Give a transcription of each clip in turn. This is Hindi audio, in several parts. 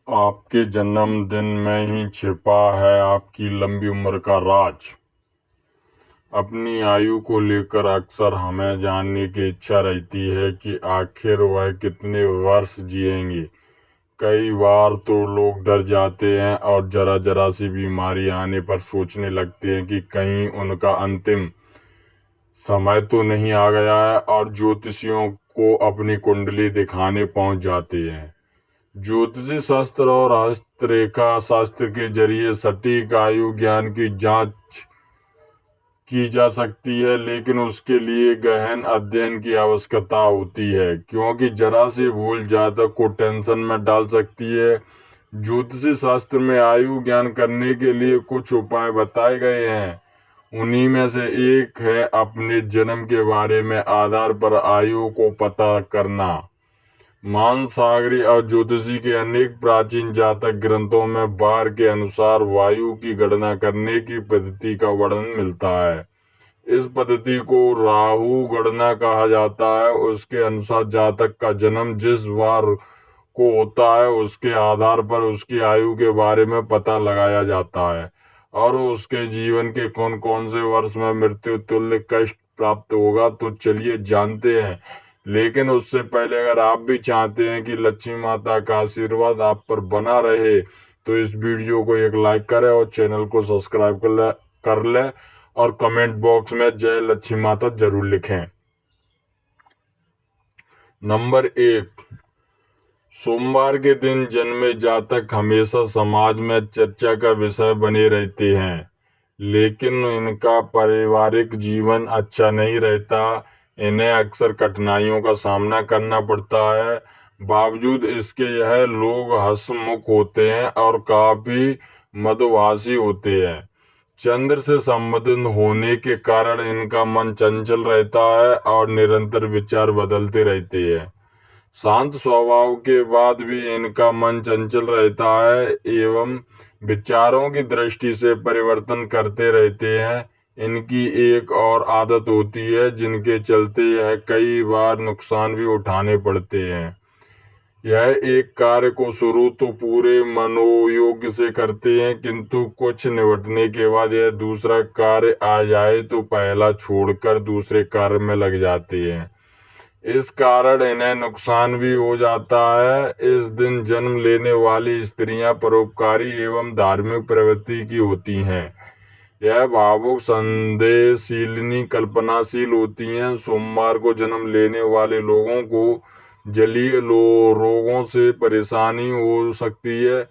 आपके जन्मदिन में ही छिपा है आपकी लंबी उम्र का राज। अपनी आयु को लेकर अक्सर हमें जानने की इच्छा रहती है कि आखिर वह कितने वर्ष जिएंगे। कई बार तो लोग डर जाते हैं और जरा जरा सी बीमारी आने पर सोचने लगते हैं कि कहीं उनका अंतिम समय तो नहीं आ गया है और ज्योतिषियों को अपनी कुंडली दिखाने पहुंच जाते हैं। ज्योतिषी शास्त्र और हस्तरेखा शास्त्र के जरिए सटीक आयु ज्ञान की जांच की जा सकती है, लेकिन उसके लिए गहन अध्ययन की आवश्यकता होती है, क्योंकि जरा सी भूल जातक को टेंशन में डाल सकती है। ज्योतिषी शास्त्र में आयु ज्ञान करने के लिए कुछ उपाय बताए गए हैं। उन्हीं में से एक है अपने जन्म के बारे में आधार पर आयु को पता करना। मानसागरी और ज्योतिषी के अनेक प्राचीन जातक ग्रंथों में बार के अनुसार वायु की गणना करने की पद्धति का वर्णन मिलता है। इस पद्धति को राहु गणना कहा जाता है। उसके अनुसार जातक का जन्म जिस वार को होता है, उसके आधार पर उसकी आयु के बारे में पता लगाया जाता है और उसके जीवन के कौन कौन से वर्ष में मृत्यु तुल्य कष्ट प्राप्त होगा। तो चलिए जानते हैं, लेकिन उससे पहले अगर आप भी चाहते हैं कि लक्ष्मी माता का आशीर्वाद आप पर बना रहे, तो इस वीडियो को एक लाइक करें और चैनल को सब्सक्राइब कर ले और कमेंट बॉक्स में जय लक्ष्मी माता जरूर लिखें। नंबर 1, सोमवार के दिन जन्मे जातक हमेशा समाज में चर्चा का विषय बने रहते हैं, लेकिन इनका पारिवारिक जीवन अच्छा नहीं रहता। इन्हें अक्सर कठिनाइयों का सामना करना पड़ता है। बावजूद इसके यह लोग हंसमुख होते हैं और काफी मदभासी होते हैं। चंद्र से संबंधित होने के कारण इनका मन चंचल रहता है और निरंतर विचार बदलते रहते हैं। शांत स्वभाव के बाद भी इनका मन चंचल रहता है एवं विचारों की दृष्टि से परिवर्तन करते रहते हैं। इनकी एक और आदत होती है जिनके चलते यह कई बार नुकसान भी उठाने पड़ते हैं। यह एक कार्य को शुरू तो पूरे मनोयोग से करते हैं, किंतु कुछ निपटने के बाद यह दूसरा कार्य आ जाए तो पहला छोड़कर दूसरे कार्य में लग जाते हैं। इस कारण इन्हें नुकसान भी हो जाता है। इस दिन जन्म लेने वाली स्त्रियां परोपकारी एवं धार्मिक प्रवृत्ति की होती हैं। यह भावुक, संदेहशीलिनी, कल्पनाशील होती हैं। सोमवार को जन्म लेने वाले लोगों को जलीय रोगों से परेशानी हो सकती है।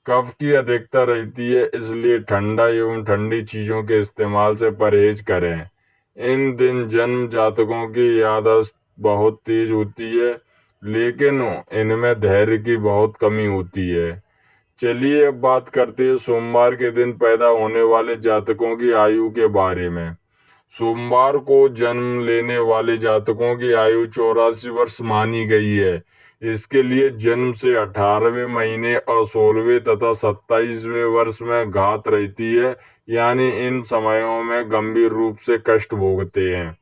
कफ की अधिकता रहती है, इसलिए ठंडा एवं ठंडी चीजों के इस्तेमाल से परहेज करें। इन दिन जन्म जातकों की याददाश्त बहुत तेज होती है, लेकिन इनमें धैर्य की बहुत कमी होती है। चलिए अब बात करते हैं सोमवार के दिन पैदा होने वाले जातकों की आयु के बारे में। सोमवार को जन्म लेने वाले जातकों की आयु 84 वर्ष मानी गई है। इसके लिए जन्म से 18वें महीने और 16वें तथा 27वें वर्ष में घात रहती है, यानी इन समयों में गंभीर रूप से कष्ट भोगते हैं।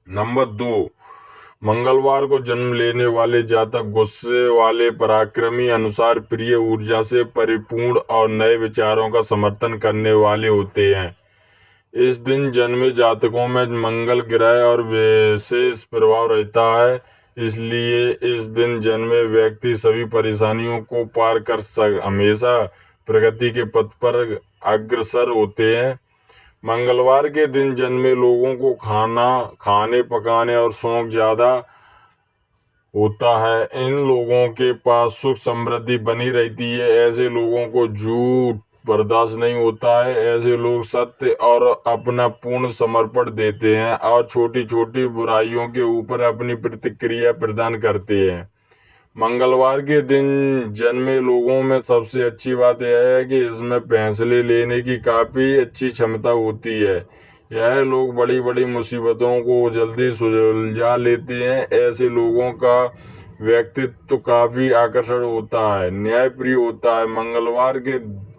नंबर 2, मंगलवार को जन्म लेने वाले जातक गुस्से वाले, पराक्रमी, अनुसार प्रिय, ऊर्जा से परिपूर्ण और नए विचारों का समर्थन करने वाले होते हैं। इस दिन जन्मे जातकों में मंगल ग्रह और विशेष प्रभाव रहता है, इसलिए इस दिन जन्मे व्यक्ति सभी परेशानियों को पार कर हमेशा प्रगति के पथ पर अग्रसर होते हैं। मंगलवार के दिन जन्मे लोगों को खाने पकाने और शौक ज्यादा होता है। इन लोगों के पास सुख समृद्धि बनी रहती है। ऐसे लोगों को झूठ बर्दाश्त नहीं होता है। ऐसे लोग सत्य और अपना पूर्ण समर्पण देते हैं और छोटी छोटी बुराइयों के ऊपर अपनी प्रतिक्रिया प्रदान करते हैं। मंगलवार के दिन जन्मे लोगों में सबसे अच्छी बात यह है कि इसमें फैसले लेने की काफी अच्छी क्षमता होती है। यह लोग बड़ी बड़ी मुसीबतों को जल्दी सुलझा लेते हैं। ऐसे लोगों का व्यक्तित्व काफी आकर्षक होता है, न्यायप्रिय होता है। मंगलवार के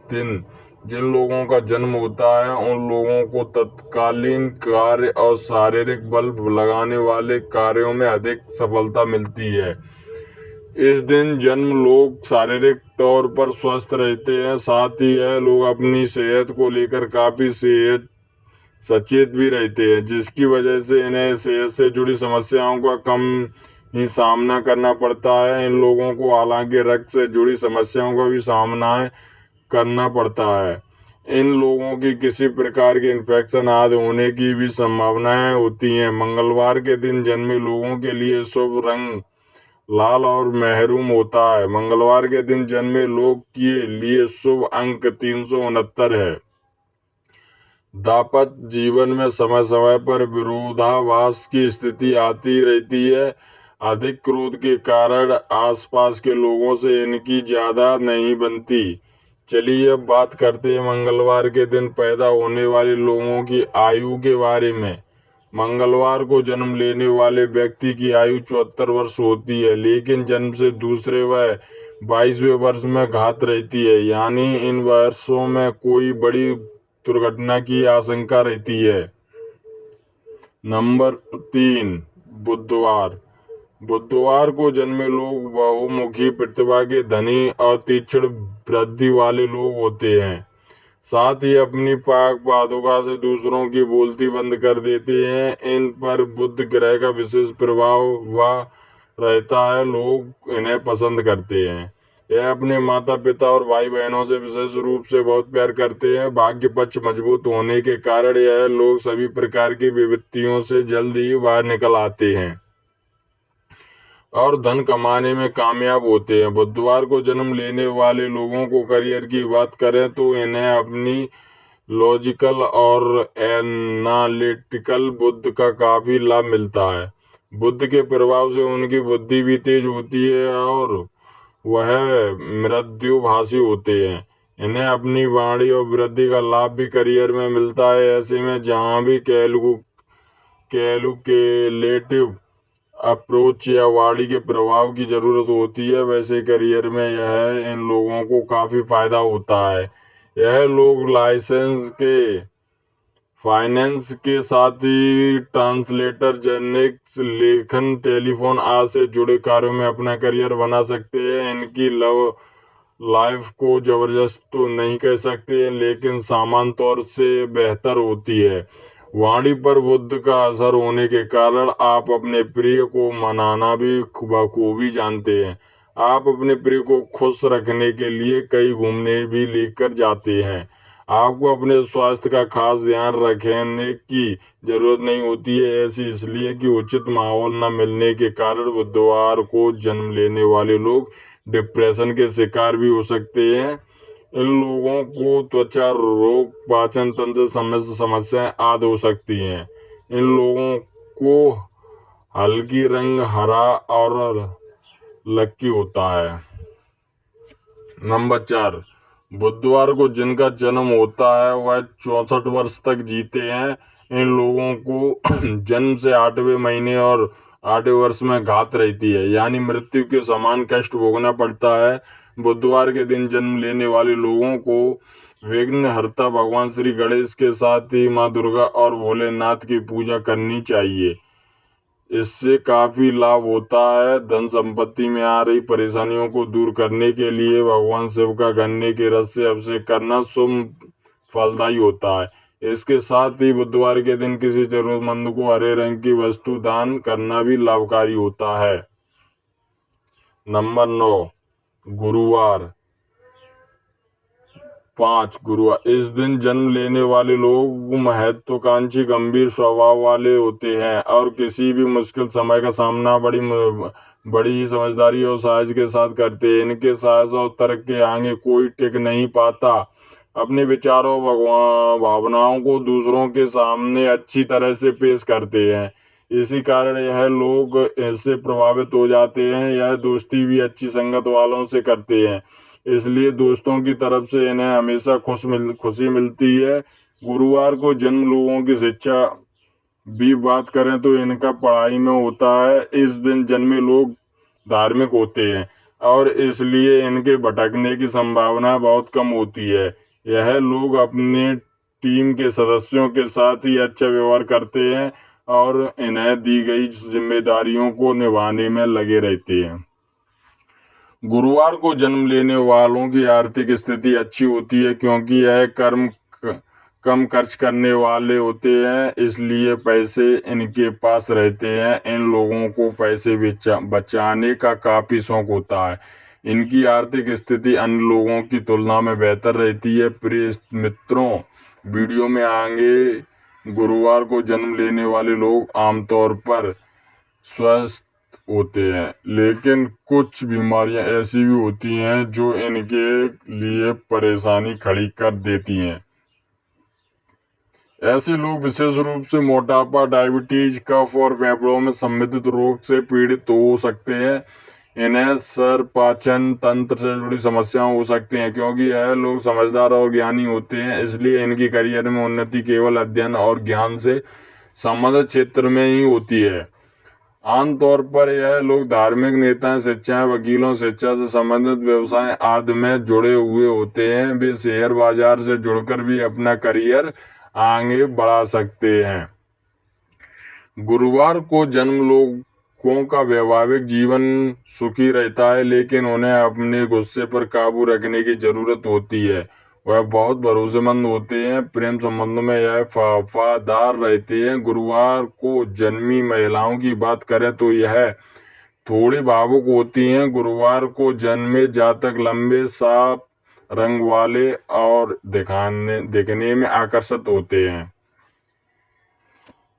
दिन जिन लोगों का जन्म होता है उन लोगों को तत्कालीन कार्य और शारीरिक बल लगाने वाले कार्यों में अधिक सफलता मिलती है। इस दिन जन्म लोग शारीरिक तौर पर स्वस्थ रहते हैं, साथ ही यह लोग अपनी सेहत को लेकर काफी सेहत सचेत भी रहते हैं, जिसकी वजह से इन्हें सेहत से जुड़ी समस्याओं का कम ही सामना करना पड़ता है। इन लोगों को हालांकि रक्त से जुड़ी समस्याओं का भी सामना करना पड़ता है। इन लोगों की किसी प्रकार के इन्फेक्शन आदि होने की भी संभावनाएं होती हैं। मंगलवार के दिन जन्मे लोगों के लिए शुभ रंग लाल और मेहरून होता है। मंगलवार के दिन जन्मे लोग के लिए शुभ अंक 369 है। दाम्पत्य जीवन में समय समय पर विरोधाभास की स्थिति आती रहती है। अधिक क्रोध के कारण आसपास के लोगों से इनकी ज्यादा नहीं बनती। चलिए अब बात करते हैं मंगलवार के दिन पैदा होने वाले लोगों की आयु के बारे में। मंगलवार को जन्म लेने वाले व्यक्ति की आयु 74 वर्ष होती है, लेकिन जन्म से दूसरे व 22वें वर्ष में घात रहती है, यानी इन वर्षों में कोई बड़ी दुर्घटना की आशंका रहती है। नंबर 3, बुधवार। बुधवार को जन्मे लोग बहुमुखी प्रतिभा के धनी और तीक्ष्ण बुद्धि वाले लोग होते हैं। साथ ही अपनी पाक पादुका से दूसरों की बोलती बंद कर देते हैं। इन पर बुध ग्रह का विशेष प्रभाव हुआ रहता है। लोग इन्हें पसंद करते हैं। यह अपने माता पिता और भाई बहनों से विशेष रूप से बहुत प्यार करते हैं। भाग्य पक्ष मजबूत होने के कारण यह लोग सभी प्रकार की विपत्तियों से जल्द ही बाहर निकल आते हैं और धन कमाने में कामयाब होते हैं। बुधवार को जन्म लेने वाले लोगों को करियर की बात करें तो इन्हें अपनी लॉजिकल और एनालिटिकल बुद्धि का काफी लाभ मिलता है। बुद्ध के प्रभाव से उनकी बुद्धि भी तेज होती है और वह मृदुभाषी होते हैं। इन्हें अपनी वाणी और वृद्धि का लाभ भी करियर में मिलता है। ऐसे में जहाँ भी कैलकुलेटिव अप्रोच या वाणी के प्रभाव की जरूरत होती है, वैसे करियर में यह इन लोगों को काफी फायदा होता है। यह लोग लाइसेंस के फाइनेंस के साथ ही ट्रांसलेटर, जेनेटिक्स, लेखन, टेलीफोन आदि से जुड़े कार्यों में अपना करियर बना सकते हैं। इनकी लव लाइफ को जबरदस्त तो नहीं कह सकते, लेकिन सामान्य तौर से बेहतर होती है। वाणी पर बुद्ध का असर होने के कारण आप अपने प्रिय को मनाना भी बखूबी जानते हैं। आप अपने प्रिय को खुश रखने के लिए कई घूमने भी लेकर जाते हैं। आपको अपने स्वास्थ्य का खास ध्यान रखने की जरूरत नहीं होती है, ऐसी इसलिए कि उचित माहौल न मिलने के कारण बुधवार को जन्म लेने वाले लोग डिप्रेशन के शिकार भी हो सकते हैं। इन लोगों को त्वचा रोग, पाचन तंत्र समस्याएं आदि हो सकती हैं। इन लोगों को हल्की रंग हरा और लकी होता है। नंबर 4, बुधवार को जिनका जन्म होता है वह 64 वर्ष तक जीते हैं। इन लोगों को जन्म से 8वें महीने और 8वें वर्ष में घात रहती है, यानी मृत्यु के समान कष्ट भोगना पड़ता है। बुधवार के दिन जन्म लेने वाले लोगों को विघ्नहर्ता भगवान श्री गणेश के साथ ही माँ दुर्गा और भोलेनाथ की पूजा करनी चाहिए। इससे काफी लाभ होता है। धन संपत्ति में आ रही परेशानियों को दूर करने के लिए भगवान शिव का गन्ने के रस से अभिषेक करना शुभ फलदायी होता है। इसके साथ ही बुधवार के दिन किसी जरूरतमंद को हरे रंग की वस्तु दान करना भी लाभकारी होता है। नंबर 9, गुरुवार। 5, गुरुवार। इस दिन जन्म लेने वाले लोग महत्वाकांक्षी, गंभीर स्वभाव वाले होते हैं और किसी भी मुश्किल समय का सामना बड़ी ही समझदारी और साहस के साथ करते हैं। इनके साहस और तर्क के आगे कोई टिक नहीं पाता। अपने विचारों भावनाओं को दूसरों के सामने अच्छी तरह से पेश करते हैं। इसी कारण यह लोग इससे प्रभावित हो जाते हैं। यह दोस्ती भी अच्छी संगत वालों से करते हैं, इसलिए दोस्तों की तरफ से इन्हें हमेशा खुशी मिलती है। गुरुवार को जन्म लोगों की शिक्षा भी बात करें तो इनका पढ़ाई में होता है। इस दिन जन्मे लोग धार्मिक होते हैं और इसलिए इनके भटकने की संभावना बहुत कम होती है। यह लोग अपने टीम के सदस्यों के साथ ही अच्छा व्यवहार करते हैं और इन्हें दी गई जिम्मेदारियों को निभाने में लगे रहते हैं। गुरुवार को जन्म लेने वालों की आर्थिक स्थिति अच्छी होती है क्योंकि यह कम खर्च करने वाले होते हैं, इसलिए पैसे इनके पास रहते हैं। इन लोगों को पैसे बचाने का काफी शौक होता है। इनकी आर्थिक स्थिति अन्य लोगों की तुलना में बेहतर रहती है। प्रिय मित्रों, वीडियो में आगे गुरुवार को जन्म लेने वाले लोग आमतौर पर स्वस्थ होते हैं, लेकिन कुछ बीमारियां ऐसी भी होती हैं जो इनके लिए परेशानी खड़ी कर देती हैं। ऐसे लोग विशेष रूप से मोटापा, डायबिटीज, कफ और फेफड़ों में संबंधित रोग से पीड़ित हो सकते हैं। इन्हें सर, पाचन तंत्र से जुड़ी समस्याएं हो सकती हैं। क्योंकि यह लोग समझदार और ज्ञानी होते हैं, इसलिए इनकी करियर में उन्नति केवल अध्ययन और ज्ञान से संबंधित क्षेत्र में ही होती है। आमतौर पर यह लोग धार्मिक नेताएं, शिक्षाएं, वकीलों, शिक्षा से संबंधित व्यवसाय आदि में जुड़े हुए होते हैं। वे शेयर बाजार से जुड़कर भी अपना करियर आगे बढ़ा सकते हैं। गुरुवार को जन्म लोगों का वैवाहिक जीवन सुखी रहता है, लेकिन उन्हें अपने गुस्से पर काबू रखने की जरूरत होती है। वह बहुत भरोसेमंद होते हैं, प्रेम संबंधों में यह वफादार रहते हैं। गुरुवार को जन्मी महिलाओं की बात करें तो यह थोड़ी भावुक होती हैं। गुरुवार को जन्मे जातक लंबे, साफ रंग वाले और दिखने में आकर्षक होते हैं।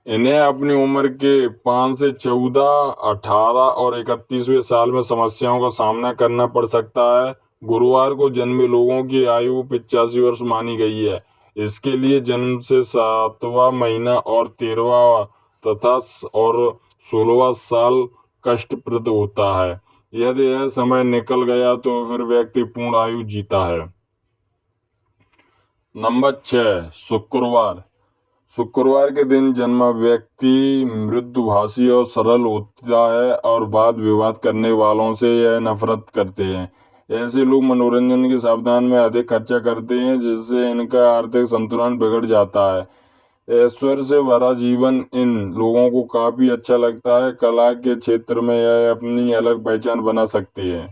इन्हें अपनी उम्र के 5 से 14, 18 और 31वें साल में समस्याओं का सामना करना पड़ सकता है। गुरुवार को जन्मे लोगों की आयु 85 वर्ष मानी गई है। इसके लिए जन्म से 7वां महीना और 13वां तथा और 16वां साल कष्टप्रद होता है। यदि यह समय निकल गया तो फिर व्यक्ति पूर्ण आयु जीता है। नंबर 6, शुक्रवार। शुक्रवार के दिन जन्मा व्यक्ति मृदुभाषी और सरल होता है और वाद विवाद करने वालों से यह नफरत करते हैं। ऐसे लोग मनोरंजन के साधन में अधिक खर्चा करते हैं, जिससे इनका आर्थिक संतुलन बिगड़ जाता है। ऐश्वर्य से भरा जीवन इन लोगों को काफी अच्छा लगता है। कला के क्षेत्र में यह अपनी अलग पहचान बना सकते हैं।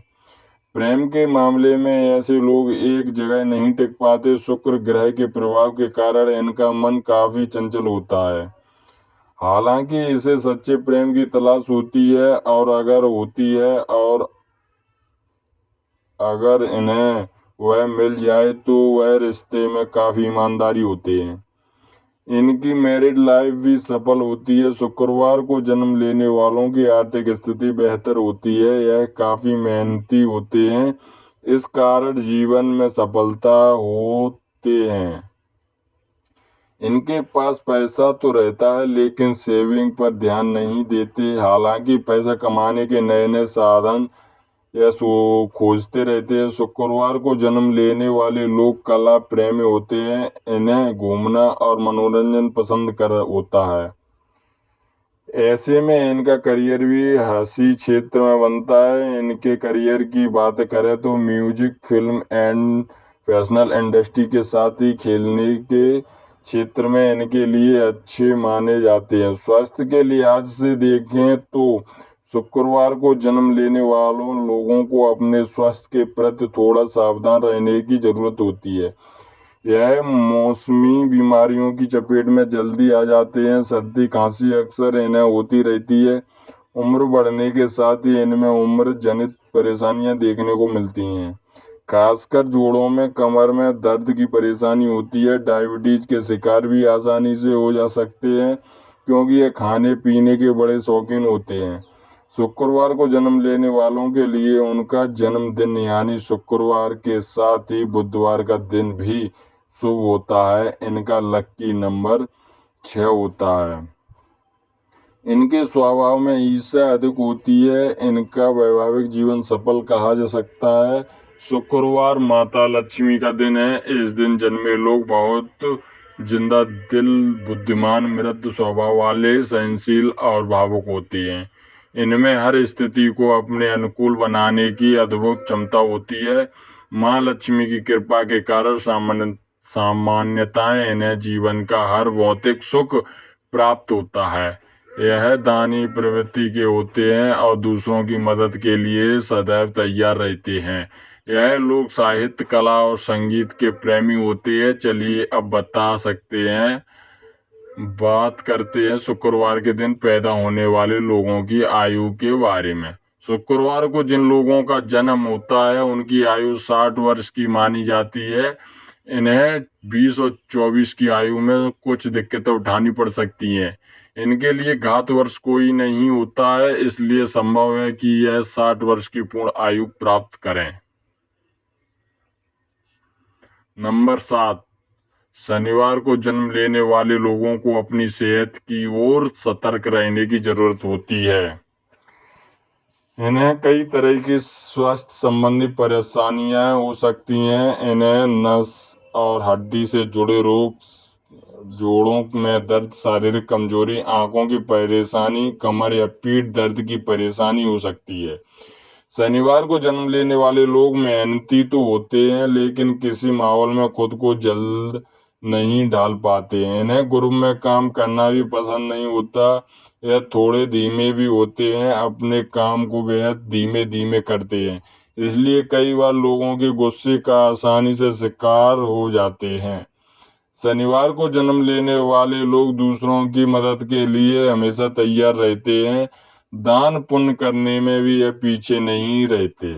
प्रेम के मामले में ऐसे लोग एक जगह नहीं टिक पाते। शुक्र ग्रह के प्रभाव के कारण इनका मन काफी चंचल होता है। हालांकि इसे सच्चे प्रेम की तलाश होती है, और अगर इन्हें वह मिल जाए तो वह रिश्ते में काफी ईमानदारी होते हैं। इनकी मैरिड लाइफ भी सफल होती है। शुक्रवार को जन्म लेने वालों की आर्थिक स्थिति बेहतर होती है। यह काफी मेहनती होते हैं, इस कारण जीवन में सफलता होते हैं। इनके पास पैसा तो रहता है, लेकिन सेविंग पर ध्यान नहीं देते। हालांकि पैसा कमाने के नए नए साधन या खोजते रहते हैं। शुक्रवार को जन्म लेने वाले लोग कला प्रेमी होते हैं। इन्हें घूमना और मनोरंजन पसंद कर होता है। ऐसे में इनका करियर भी हंसी क्षेत्र में बनता है। इनके करियर की बात करें तो म्यूजिक, फिल्म एंड फैशनल इंडस्ट्री के साथ ही खेलने के क्षेत्र में इनके लिए अच्छे माने जाते हैं। स्वास्थ्य के लिहाज से देखें तो शुक्रवार को जन्म लेने वालों लोगों को अपने स्वास्थ्य के प्रति थोड़ा सावधान रहने की जरूरत होती है। यह मौसमी बीमारियों की चपेट में जल्दी आ जाते हैं। सर्दी खांसी अक्सर इन्हें होती रहती है। उम्र बढ़ने के साथ ही इनमें उम्र जनित परेशानियां देखने को मिलती हैं। खासकर जोड़ों में, कमर में दर्द की परेशानी होती है। डायबिटीज के शिकार भी आसानी से हो जा सकते हैं, क्योंकि ये खाने पीने के बड़े शौकीन होते हैं। शुक्रवार को जन्म लेने वालों के लिए उनका जन्मदिन यानी शुक्रवार के साथ ही बुधवार का दिन भी शुभ होता है। इनका लकी नंबर 6 होता है। इनके स्वभाव में ईर्ष्या अधिक होती है। इनका वैवाहिक जीवन सफल कहा जा सकता है। शुक्रवार माता लक्ष्मी का दिन है। इस दिन जन्मे लोग बहुत जिंदा दिल, बुद्धिमान, मृदु स्वभाव वाले, सहनशील और भावुक होती हैं। इनमें हर स्थिति को अपने अनुकूल बनाने की अद्भुत क्षमता होती है। माँ लक्ष्मी की कृपा के कारण सामान्यतः इन्हें जीवन का हर भौतिक सुख प्राप्त होता है। यह दानी प्रवृत्ति के होते हैं और दूसरों की मदद के लिए सदैव तैयार रहते हैं। यह लोग साहित्य, कला और संगीत के प्रेमी होते हैं। चलिए अब बात करते हैं शुक्रवार के दिन पैदा होने वाले लोगों की आयु के बारे में। शुक्रवार को जिन लोगों का जन्म होता है उनकी आयु 60 वर्ष की मानी जाती है। इन्हें 20 और 24 की आयु में कुछ दिक्कतें उठानी पड़ सकती हैं। इनके लिए घात वर्ष कोई नहीं होता है, इसलिए संभव है कि यह 60 वर्ष की पूर्ण आयु प्राप्त करें। नंबर 7, शनिवार को जन्म लेने वाले लोगों को अपनी सेहत की ओर सतर्क रहने की जरूरत होती है। इन्हें कई तरह की स्वास्थ्य संबंधी परेशानियां हो सकती हैं। इन्हें नस और हड्डी से जुड़े रोग, जोड़ों में दर्द, शारीरिक कमजोरी, आंखों की परेशानी, कमर या पीठ दर्द की परेशानी हो सकती है। शनिवार को जन्म लेने वाले लोग मेहनती तो होते हैं, लेकिन किसी माहौल में खुद को जल्द नहीं ढाल पाते हैं। इन्हें ग्रुप में काम करना भी पसंद नहीं होता। यह थोड़े धीमे भी होते हैं, अपने काम को बेहद धीमे धीमे करते हैं, इसलिए कई बार लोगों के गुस्से का आसानी से शिकार हो जाते हैं। शनिवार को जन्म लेने वाले लोग दूसरों की मदद के लिए हमेशा तैयार रहते हैं। दान पुण्य करने में भी ये पीछे नहीं रहते।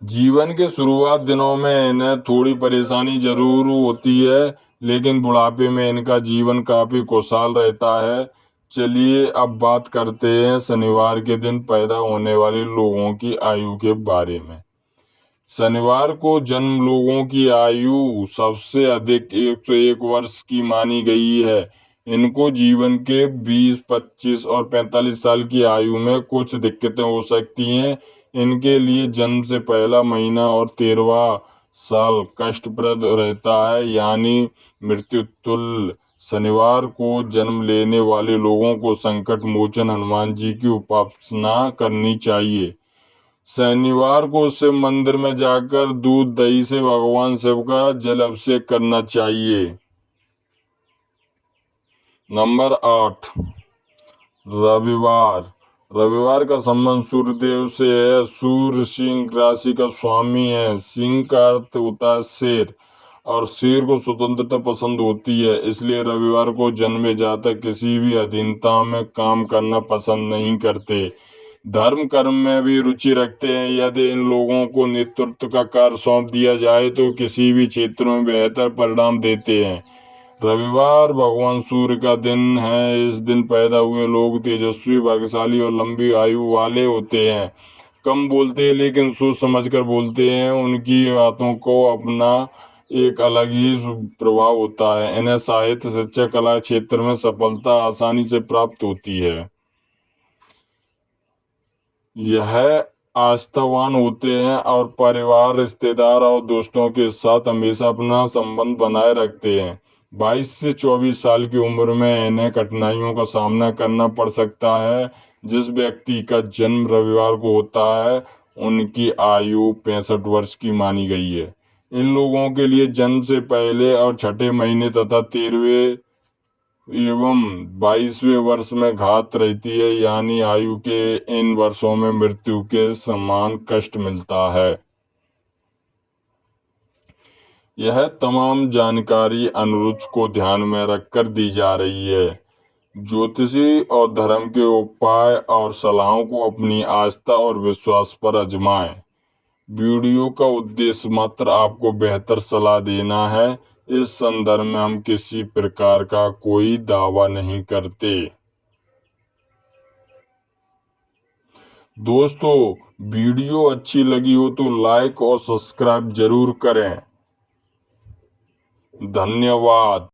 जीवन के शुरुआत दिनों में इन्हें थोड़ी परेशानी जरूर होती है, लेकिन बुढ़ापे में इनका जीवन काफी खुशहाल रहता है। चलिए अब बात करते हैं शनिवार के दिन पैदा होने वाले लोगों की आयु के बारे में। शनिवार को जन्म लोगों की आयु सबसे अधिक 101 वर्ष की मानी गई है। इनको जीवन के 20, 25 और 45 साल की आयु में कुछ दिक्कतें हो सकती हैं। इनके लिए जन्म से पहला महीना और 13वां साल कष्टप्रद रहता है, यानी मृत्यु तुल्य। शनिवार को जन्म लेने वाले लोगों को संकट मोचन हनुमान जी की उपासना करनी चाहिए। शनिवार को शिव मंदिर में जाकर दूध दही से भगवान शिव का जल अभिषेक करना चाहिए। नंबर 8, रविवार। रविवार का संबंध सूर्यदेव से है। सूर्य सिंह राशि का स्वामी है। सिंह का अर्थ होता है शेर, और शेर को स्वतंत्रता पसंद होती है, इसलिए रविवार को जन्मे जातक किसी भी अधीनता में काम करना पसंद नहीं करते। धर्म कर्म में भी रुचि रखते हैं। यदि इन लोगों को नेतृत्व का कार्य सौंप दिया जाए तो किसी भी क्षेत्र में बेहतर परिणाम देते हैं। रविवार भगवान सूर्य का दिन है। इस दिन पैदा हुए लोग तेजस्वी, भाग्यशाली और लंबी आयु वाले होते हैं। कम बोलते हैं लेकिन सोच समझकर बोलते हैं। उनकी बातों को अपना एक अलग ही प्रभाव होता है। इन्हें साहित्य, शिक्षा, कला क्षेत्र में सफलता आसानी से प्राप्त होती है। यह आस्थावान होते हैं और परिवार, रिश्तेदार और दोस्तों के साथ हमेशा अपना संबंध बनाए रखते हैं। 22 से 24 साल की उम्र में इन्हें कठिनाइयों का सामना करना पड़ सकता है। जिस व्यक्ति का जन्म रविवार को होता है उनकी आयु 65 वर्ष की मानी गई है। इन लोगों के लिए जन्म से पहले और छठे महीने तथा 13वें एवं 22वें वर्ष में घात रहती है, यानी आयु के इन वर्षों में मृत्यु के समान कष्ट मिलता है। यह तमाम जानकारी अनुरुच को ध्यान में रखकर दी जा रही है। ज्योतिषी और धर्म के उपाय और सलाहों को अपनी आस्था और विश्वास पर आजमाएं। वीडियो का उद्देश्य मात्र आपको बेहतर सलाह देना है। इस संदर्भ में हम किसी प्रकार का कोई दावा नहीं करते। दोस्तों, वीडियो अच्छी लगी हो तो लाइक और सब्सक्राइब जरूर करें। धन्यवाद।